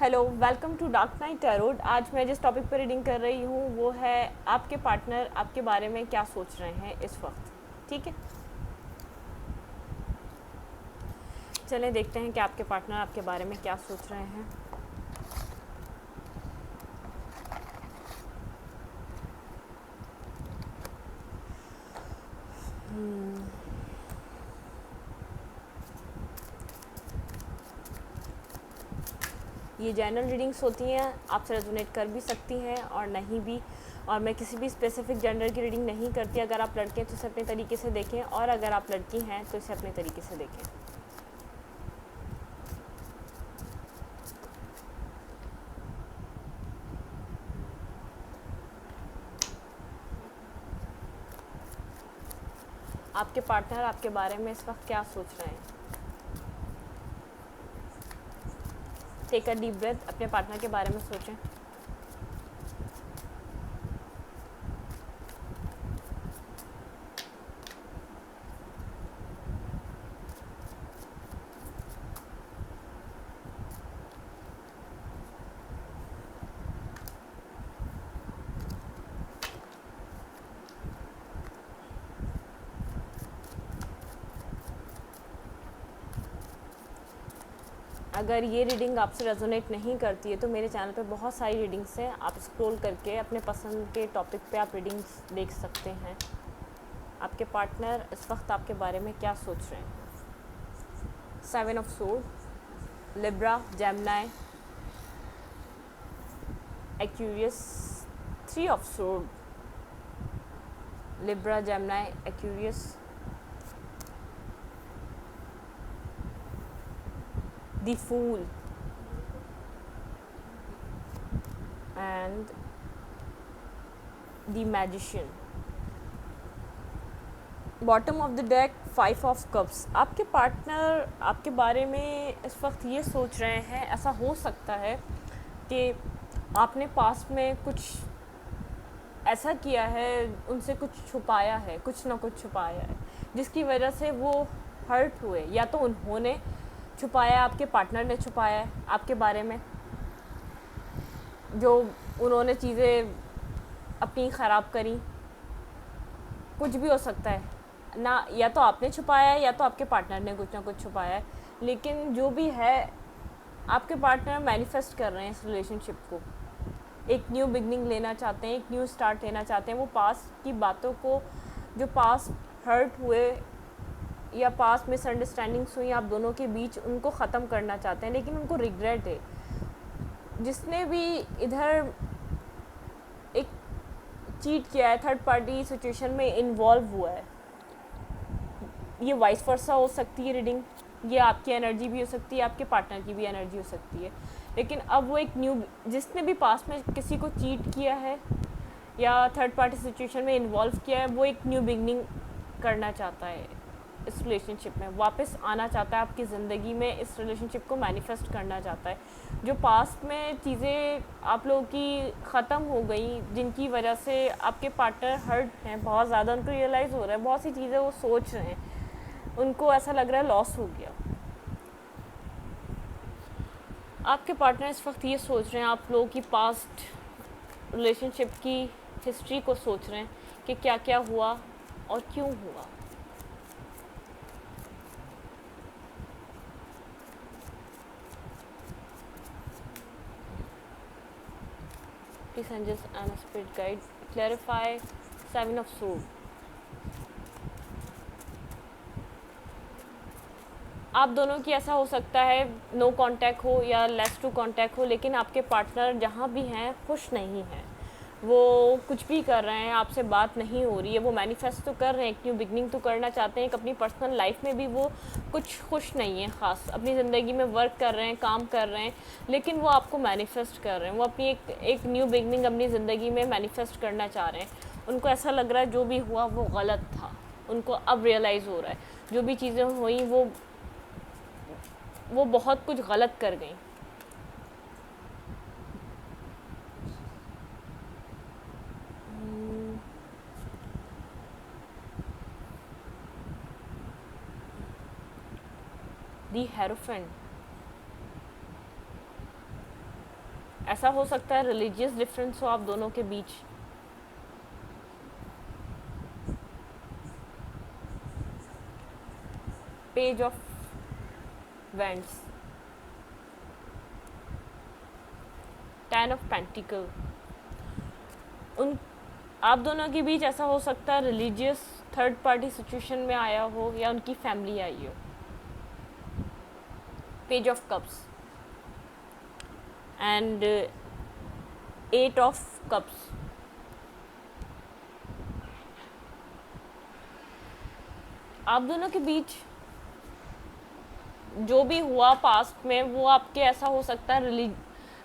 Hello, welcome to Dark Knight Tarot. आज मैं जिस टॉपिक पर रीडिंग कर रही हूँ वो है आपके पार्टनर आपके बारे में क्या सोच रहे हैं इस वक्त। ठीक है, चलें देखते हैं कि आपके पार्टनर आपके बारे में क्या सोच रहे हैं। ये जनरल रीडिंग्स होती हैं, आपसे रेजोनेट कर भी सकती हैं और नहीं भी। और मैं किसी भी स्पेसिफिक जेंडर की रीडिंग नहीं करती। अगर आप लड़के हैं तो इसे अपने तरीके से देखें, और अगर आप लड़की हैं तो इसे अपने तरीके से देखें। आपके पार्टनर आपके बारे में इस वक्त क्या सोच रहे हैं। टेक अ डीप ब्रेथ, अपने पार्टनर के बारे में सोचें। अगर ये रीडिंग आपसे रेजोनेट नहीं करती है तो मेरे चैनल पे बहुत सारी रीडिंग्स हैं, आप स्क्रॉल करके अपने पसंद के टॉपिक पे आप रीडिंग्स देख सकते हैं। आपके पार्टनर इस वक्त आपके बारे में क्या सोच रहे हैं। 7 of sword, Libra, Gemini, Aquarius, 3 of sword, Libra, Gemini, Aquarius, the fool and the magician. Bottom of the deck 5 of cups. आपके पार्टनर आपके बारे में इस वक्त ये सोच रहे हैं, ऐसा हो सकता है कि आपने पास्ट में कुछ ऐसा किया है, उनसे कुछ छुपाया है, कुछ ना कुछ छुपाया है, जिसकी वजह से वो हर्ट हुए। या तो उन्होंने छुपाया, आपके पार्टनर ने छुपाया है आपके बारे में, जो उन्होंने चीज़ें अपनी ख़राब करी। कुछ भी हो सकता है ना, या तो आपने छुपाया है या तो आपके पार्टनर ने कुछ ना कुछ छुपाया है। लेकिन जो भी है, आपके पार्टनर मैनिफेस्ट कर रहे हैं इस रिलेशनशिप को। एक न्यू बिगनिंग लेना चाहते हैं, एक न्यू स्टार्ट लेना चाहते हैं। वो पास्ट की बातों को, जो पास्ट हर्ट हुए या पास्ट मिसअंडरस्टैंडिंग्स हुई आप दोनों के बीच, उनको ख़त्म करना चाहते हैं। लेकिन उनको रिग्रेट है, जिसने भी इधर एक चीट किया है, थर्ड पार्टी सिचुएशन में इन्वॉल्व हुआ है। ये वाइस वर्सा हो सकती है रीडिंग, ये आपकी एनर्जी भी हो सकती है, आपके पार्टनर की भी एनर्जी हो सकती है। लेकिन अब वो एक न्यू, जिसने भी पास्ट में किसी को चीट किया है या थर्ड पार्टी सिचुएशन में इन्वॉल्व किया है, वो एक न्यू बिगनिंग करना चाहता है इस रिलेशनशिप में, वापस आना चाहता है आपकी ज़िंदगी में, इस रिलेशनशिप को मैनिफेस्ट करना चाहता है। जो पास्ट में चीज़ें आप लोगों की ख़त्म हो गई, जिनकी वजह से आपके पार्टनर हर्ट हैं बहुत ज़्यादा, उनको रियलाइज़ हो रहा है, बहुत सी चीज़ें वो सोच रहे हैं, उनको ऐसा लग रहा है लॉस हो गया। आपके पार्टनर इस वक्त ये सोच रहे हैं, आप लोगों की पास्ट रिलेशनशिप की हिस्ट्री को सोच रहे हैं कि क्या क्या हुआ और क्यों हुआ। Please angels and spirit guide clarify 7 of sword. आप दोनों की ऐसा हो सकता है नो कांटेक्ट हो या लेस टू कांटेक्ट हो, लेकिन आपके पार्टनर जहाँ भी हैं खुश नहीं हैं। वो कुछ भी कर रहे हैं, आपसे बात नहीं हो रही है, वो मैनिफेस्ट तो कर रहे हैं, एक न्यू बिगनिंग तो करना चाहते हैं, एक अपनी पर्सनल लाइफ में भी वो कुछ खुश नहीं है ख़ास, अपनी ज़िंदगी में वर्क कर रहे हैं, काम कर रहे हैं, लेकिन वो आपको मैनिफेस्ट कर रहे हैं। वो अपनी एक न्यू बिगनिंग अपनी ज़िंदगी में मैनिफेस्ट करना चाह रहे हैं। उनको ऐसा लग रहा है जो भी हुआ वो गलत था, उनको अब रियलाइज़ हो रहा है जो भी चीज़ें हुई वो बहुत कुछ गलत कर गई। दी हेरोफेंट, ऐसा हो सकता है रिलीजियस डिफरेंस हो आप दोनों के बीच। Page of wands, 10 of pentacles, उन आप दोनों के बीच ऐसा हो सकता है रिलीजियस थर्ड पार्टी सिचुएशन में आया हो या उनकी फैमिली आई हो। Page of cups and 8 of cups, आप दोनों के बीच जो भी हुआ पास्ट में वो आपके ऐसा हो सकता है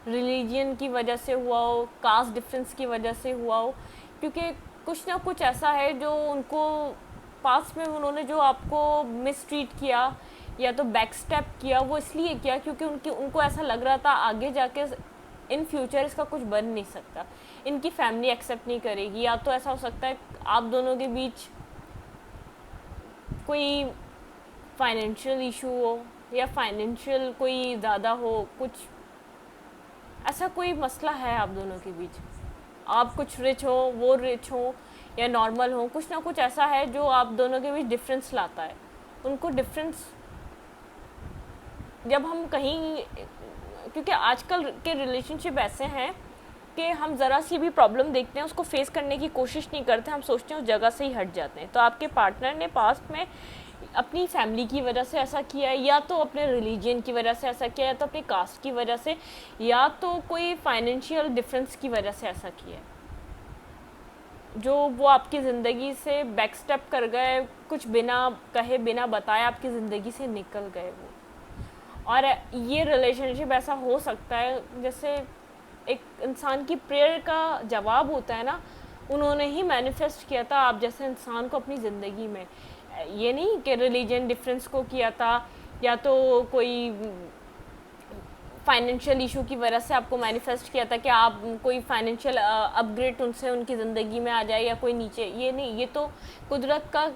रिलीजन की वजह से हुआ हो, कास्ट डिफरेंस की वजह से हुआ हो, क्योंकि कुछ ना कुछ ऐसा है जो उनको पास्ट में उन्होंने जो आपको मिसट्रीट किया या तो बैक स्टेप किया, वो इसलिए किया क्योंकि उनको ऐसा लग रहा था आगे जाके इन फ्यूचर इसका कुछ बन नहीं सकता, इनकी फैमिली एक्सेप्ट नहीं करेगी। या तो ऐसा हो सकता है आप दोनों के बीच कोई फाइनेंशियल इशू हो या फाइनेंशियल कोई ज़्यादा हो, कुछ ऐसा कोई मसला है आप दोनों के बीच। आप कुछ रिच हो, वो रिच हो या नॉर्मल हो, कुछ ना कुछ ऐसा है जो आप दोनों के बीच डिफरेंस लाता है। उनको डिफरेंस जब हम कहीं, क्योंकि आजकल के रिलेशनशिप ऐसे हैं कि हम ज़रा सी भी प्रॉब्लम देखते हैं उसको फेस करने की कोशिश नहीं करते, हम सोचते हैं उस जगह से ही हट जाते हैं। तो आपके पार्टनर ने पास्ट में अपनी फैमिली की वजह से ऐसा किया है, या तो अपने रिलीजन की वजह से ऐसा किया है, या तो अपनी कास्ट की वजह से, या तो कोई फाइनेंशियल डिफरेंस की वजह से ऐसा किया है, जो वो आपकी ज़िंदगी से बैक स्टेप कर गए, कुछ बिना कहे बिना बताए आपकी ज़िंदगी से निकल गए वो। और ये रिलेशनशिप ऐसा हो सकता है जैसे एक इंसान की प्रेयर का जवाब होता है ना, उन्होंने ही मैनिफेस्ट किया था आप जैसे इंसान को अपनी ज़िंदगी में। ये नहीं कि रिलीजन डिफरेंस को किया था या तो कोई फाइनेंशियल इशू की वजह से आपको मैनिफेस्ट किया था कि आप कोई फाइनेंशियल अपग्रेड उनसे उनकी ज़िंदगी में आ जाए या कोई नीचे, ये नहीं, ये तो कुदरत का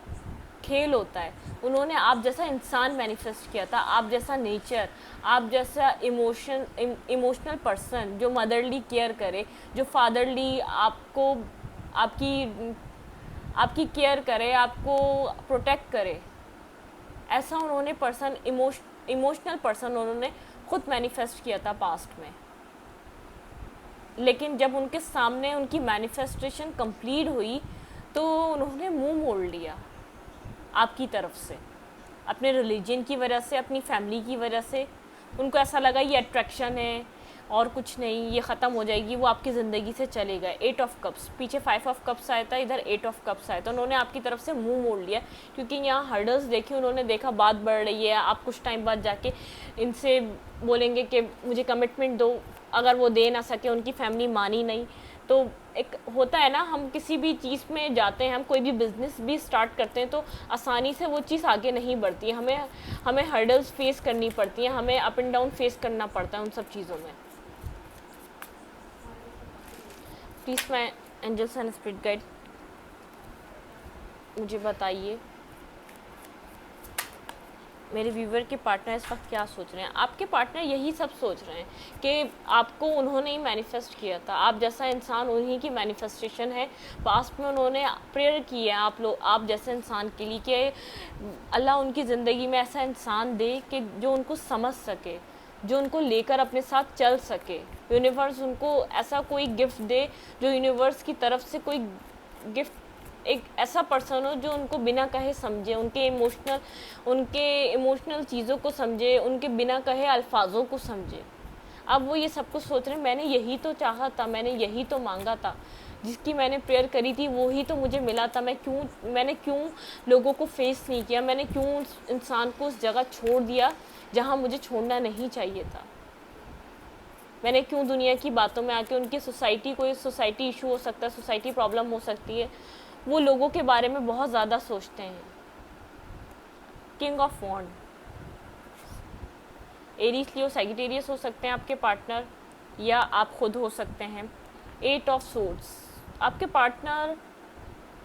खेल होता है। उन्होंने आप जैसा इंसान मैनिफेस्ट किया था, आप जैसा नेचर, आप जैसा इमोशनल पर्सन जो मदरली केयर करे, जो फादरली आपको आपकी केयर करे, आपको प्रोटेक्ट करे, ऐसा उन्होंने पर्सन इमोशनल पर्सन उन्होंने खुद मैनिफेस्ट किया था पास्ट में। लेकिन जब उनके सामने उनकी मैनिफेस्टेशन कंप्लीट हुई तो उन्होंने मुंह मोड़ लिया आपकी तरफ से, अपने रिलीजन की वजह से, अपनी फैमिली की वजह से। उनको ऐसा लगा ये अट्रैक्शन है और कुछ नहीं, ये ख़त्म हो जाएगी, वो आपकी ज़िंदगी से चले गए। 8 ऑफ कप्स, पीछे 5 ऑफ कप्स आया था, इधर 8 ऑफ कप्स आया था। उन्होंने आपकी तरफ से मुंह मोड़ लिया क्योंकि यहाँ हर्डल्स देखी, उन्होंने देखा बात बढ़ रही है, आप कुछ टाइम बाद जाके इनसे बोलेंगे कि मुझे कमिटमेंट दो, अगर वो दे ना सके, उनकी फैमिली मानी नहीं। तो एक होता है ना, हम किसी भी चीज़ में जाते हैं, हम कोई भी बिज़नेस भी स्टार्ट करते हैं तो आसानी से वो चीज़ आगे नहीं बढ़ती है, हमें हर्डल्स फेस करनी पड़ती हैं, हमें अप एंड डाउन फेस करना पड़ता है उन सब चीज़ों में। Please my angels and spirit guide मुझे बताइए मेरे व्यूवर के पार्टनर इस वक्त क्या सोच रहे हैं। आपके पार्टनर यही सब सोच रहे हैं कि आपको उन्होंने ही मैनिफेस्ट किया था, आप जैसा इंसान उन्हीं की मैनिफेस्टेशन है। पास्ट में उन्होंने प्रेयर की है आप जैसे इंसान के लिए कि अल्लाह उनकी ज़िंदगी में ऐसा इंसान दे कि जो उनको समझ सके, जो उनको लेकर अपने साथ चल सके। यूनिवर्स उनको ऐसा कोई गिफ्ट दे, जो यूनिवर्स की तरफ से कोई गिफ्ट, एक ऐसा पर्सन हो जो उनको बिना कहे समझे, उनके इमोशनल चीज़ों को समझे, उनके बिना कहे अल्फाजों को समझे। अब वो ये सब कुछ सोच रहे हैं, मैंने यही तो चाहा था, मैंने यही तो मांगा था, जिसकी मैंने प्रेयर करी थी वो ही तो मुझे मिला था। मैंने क्यों लोगों को फेस नहीं किया, मैंने क्यों उस इंसान को उस जगह छोड़ दिया जहाँ मुझे छोड़ना नहीं चाहिए था। मैंने क्यों दुनिया की बातों में आके उनकी कोई सोसाइटी इशू हो सकता है, सोसाइटी प्रॉब्लम हो सकती है, वो लोगों के बारे में बहुत ज़्यादा सोचते हैं। King of wand, Aries Leo Sagittarius हो सकते हैं आपके पार्टनर, या आप खुद हो सकते हैं। 8 ऑफ सोर्ड्स, आपके पार्टनर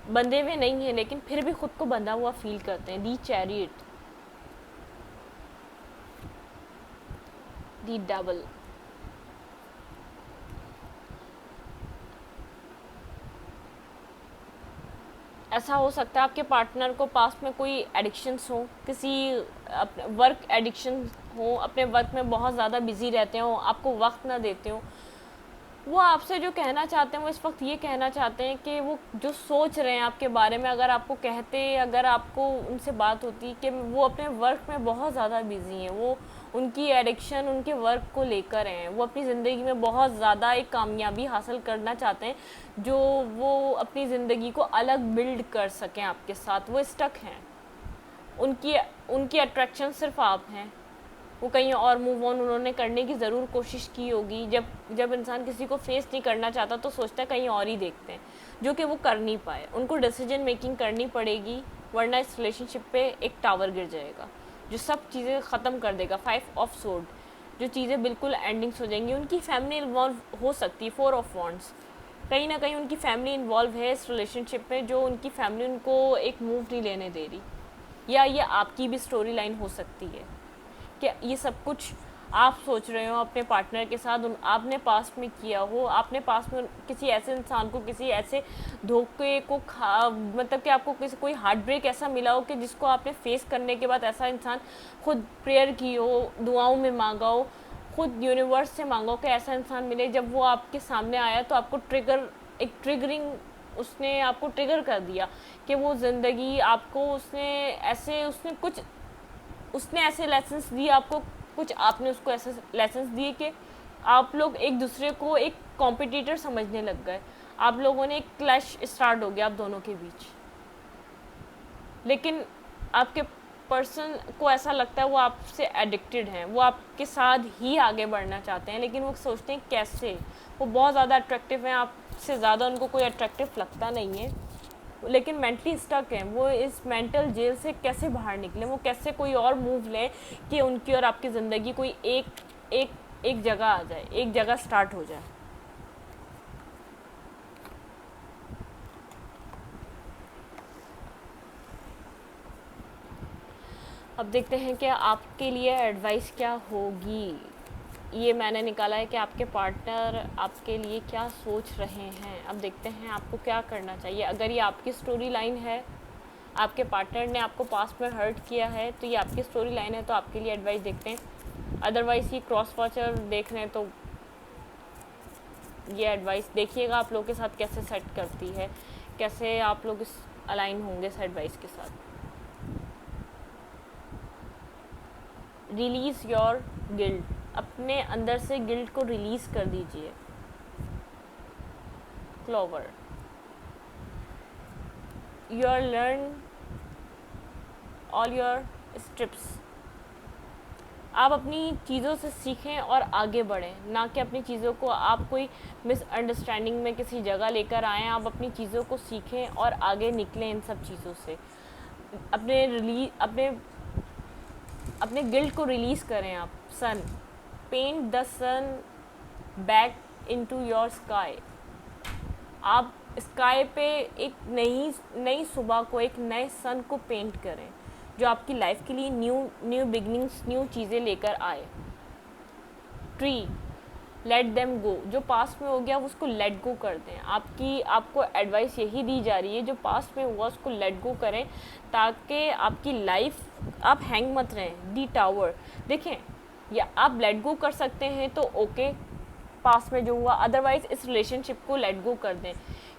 बंधे हुए नहीं हैं लेकिन फिर भी खुद को बंधा हुआ फील करते हैं। दी चैरियट, दी डबल, ऐसा हो सकता है आपके पार्टनर को पास में कोई एडिक्शंस हो, किसी वर्क एडिक्शन हो, अपने वर्क में बहुत ज़्यादा बिजी रहते हो, आपको वक्त ना देते हो। वो आपसे जो कहना चाहते हैं वो इस वक्त ये कहना चाहते हैं कि वो जो सोच रहे हैं आपके बारे में, अगर आपको कहते, अगर आपको उनसे बात होती कि वो अपने वर्क में बहुत ज़्यादा बिजी हैं, वो उनकी एडिक्शन उनके वर्क को लेकर हैं, वो अपनी ज़िंदगी में बहुत ज़्यादा एक कामयाबी हासिल करना चाहते हैं, जो वो अपनी ज़िंदगी को अलग बिल्ड कर सकें आपके साथ, वो स्टक हैं, उनकी उनकी अट्रैक्शन सिर्फ आप हैं। वो कहीं और मूव ऑन उन्होंने करने की ज़रूर कोशिश की होगी। जब जब इंसान किसी को फेस नहीं करना चाहता तो सोचता है कहीं और ही देखते हैं, जो कि वो कर नहीं पाए। उनको डिसीजन मेकिंग करनी पड़ेगी, वरना इस रिलेशनशिप पे एक टावर गिर जाएगा जो सब चीज़ें ख़त्म कर देगा। 5 ऑफ सोर्ड, जो चीज़ें बिल्कुल एंडिंग्स हो जाएंगी। उनकी फैमिली इन्वॉल्व हो सकती है। 4 ऑफ वॉन्ड्स, कहीं ना कहीं उनकी फैमिली इन्वॉल्व है इस रिलेशनशिप में, जो उनकी फैमिली उनको एक मूव नहीं लेने दे रही। या ये आपकी भी स्टोरी लाइन हो सकती है कि ये सब कुछ आप सोच रहे हो अपने पार्टनर के साथ, आपने पास्ट में किया हो, आपने पास्ट में किसी ऐसे इंसान को, किसी ऐसे धोखे को मतलब कि आपको किसी कोई हार्ट ब्रेक ऐसा मिला हो कि जिसको आपने फेस करने के बाद ऐसा इंसान खुद प्रेयर की हो, दुआओं में मांगा हो, खुद यूनिवर्स से मांगा हो कि ऐसा इंसान मिले। जब वो आपके सामने आया तो आपको एक ट्रिगरिंग, उसने आपको ट्रिगर कर दिया कि वो ज़िंदगी आपको उसने ऐसे लेसन्स दिए आपको, कुछ आपने उसको ऐसे लेसन्स दिए कि आप लोग एक दूसरे को एक कॉम्पिटिटर समझने लग गए। आप लोगों ने एक क्लैश स्टार्ट हो गया आप दोनों के बीच। लेकिन आपके पर्सन को ऐसा लगता है वो आपसे एडिक्टेड हैं, वो आपके साथ ही आगे बढ़ना चाहते हैं, लेकिन वो सोचते हैं कैसे। वो बहुत ज़्यादा अट्रैक्टिव हैं, आपसे ज़्यादा उनको कोई अट्रैक्टिव लगता नहीं है, लेकिन मेंटली स्टक हैं। वो इस मेंटल जेल से कैसे बाहर निकलें, वो कैसे कोई और मूव लें कि उनकी और आपकी ज़िंदगी कोई एक जगह आ जाए, एक जगह स्टार्ट हो जाए। अब देखते हैं कि आपके लिए एडवाइस क्या होगी। ये मैंने निकाला है कि आपके पार्टनर आपके लिए क्या सोच रहे हैं। अब देखते हैं आपको क्या करना चाहिए। अगर ये आपकी स्टोरी लाइन है, आपके पार्टनर ने आपको पास्ट में हर्ट किया है, तो ये आपकी स्टोरी लाइन है, तो आपके लिए एडवाइस देखते हैं। अदरवाइज़ ये क्रॉस वॉचर देख रहे हैं तो ये एडवाइस देखिएगा आप लोगों के साथ कैसे सेट करती है, कैसे आप लोग इस अलाइन होंगे इस एडवाइस के साथ। रिलीज़ योर गिल्ट, अपने अंदर से गिल्ट को रिलीज़ कर दीजिए। Clover, you are learn all your strips, आप अपनी चीज़ों से सीखें और आगे बढ़ें, ना कि अपनी चीज़ों को आप कोई मिसअंडरस्टैंडिंग में किसी जगह लेकर आएँ। आप अपनी चीज़ों को सीखें और आगे निकलें इन सब चीज़ों से। अपने गिल्ट को रिलीज़ करें आप। Sun, paint the sun back into your sky, आप स्काई पे एक नई सुबह को, एक नए सन को पेंट करें जो आपकी लाइफ के लिए न्यू बिगनिंग्स, न्यू चीज़ें लेकर आए। ट्री, लेट देम गो, जो पास्ट में हो गया वो उसको लेट गो कर दें। आपको एडवाइस यही दी जा रही है, जो पास्ट में हुआ उसको लेट गो करें, ताकि आपकी लाइफ, आप हैंग मत रहें। दी टावर, देखें, या आप लेट गो कर सकते हैं तो ओके, पास्ट में जो हुआ, अदरवाइज़ इस रिलेशनशिप को लेट गो कर दें,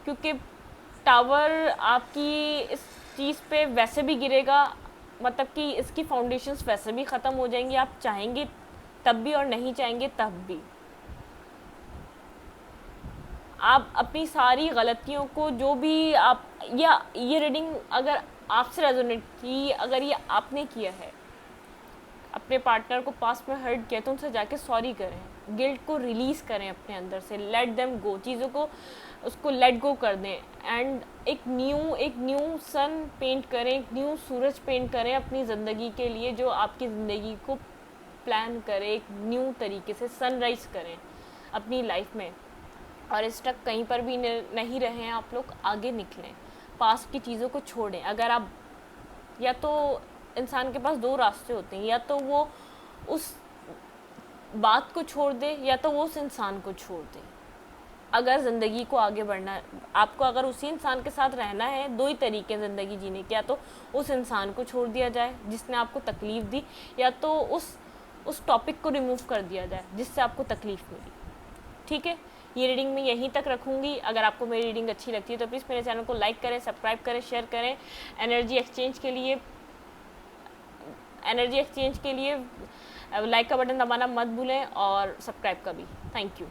क्योंकि टावर आपकी इस चीज़ पे वैसे भी गिरेगा, मतलब कि इसकी फाउंडेशंस वैसे भी ख़त्म हो जाएंगी, आप चाहेंगे तब भी और नहीं चाहेंगे तब भी। आप अपनी सारी गलतियों को, जो भी आप, या ये रीडिंग अगर आपसे रेजोनेट की, अगर ये आपने किया है, अपने पार्टनर को पास्ट में हर्ट किया, तो उनसे जाके सॉरी करें, गिल्ट को रिलीज़ करें अपने अंदर से, लेट देम गो, चीज़ों को उसको लेट गो कर दें, एंड एक न्यू सन पेंट करें, एक न्यू सूरज पेंट करें अपनी ज़िंदगी के लिए, जो आपकी ज़िंदगी को प्लान करे, एक न्यू तरीके से सनराइज़ करें अपनी लाइफ में। और स्टक कहीं पर भी नहीं रहें, आप लोग आगे निकलें, पास्ट की चीज़ों को छोड़ें। अगर आप, या तो इंसान के पास 2 रास्ते होते हैं, या तो वो उस बात को छोड़ दे, या तो वो उस इंसान को छोड़ दे। अगर ज़िंदगी को आगे बढ़ना, आपको अगर उसी इंसान के साथ रहना है, दो ही तरीके हैं ज़िंदगी जीने के, या तो उस इंसान को छोड़ दिया जाए जिसने आपको तकलीफ़ दी, या तो उस टॉपिक को रिमूव कर दिया जाए जिससे आपको तकलीफ़ मिली। ठीक है, ये रीडिंग मैं यहीं तक रखूँगी। अगर आपको मेरी रीडिंग अच्छी लगती है तो प्लीज़ मेरे चैनल को लाइक करें, सब्सक्राइब करें, शेयर करें। एनर्जी एक्सचेंज के लिए लाइक का बटन दबाना मत भूलें और सब्सक्राइब का भी। Thank you.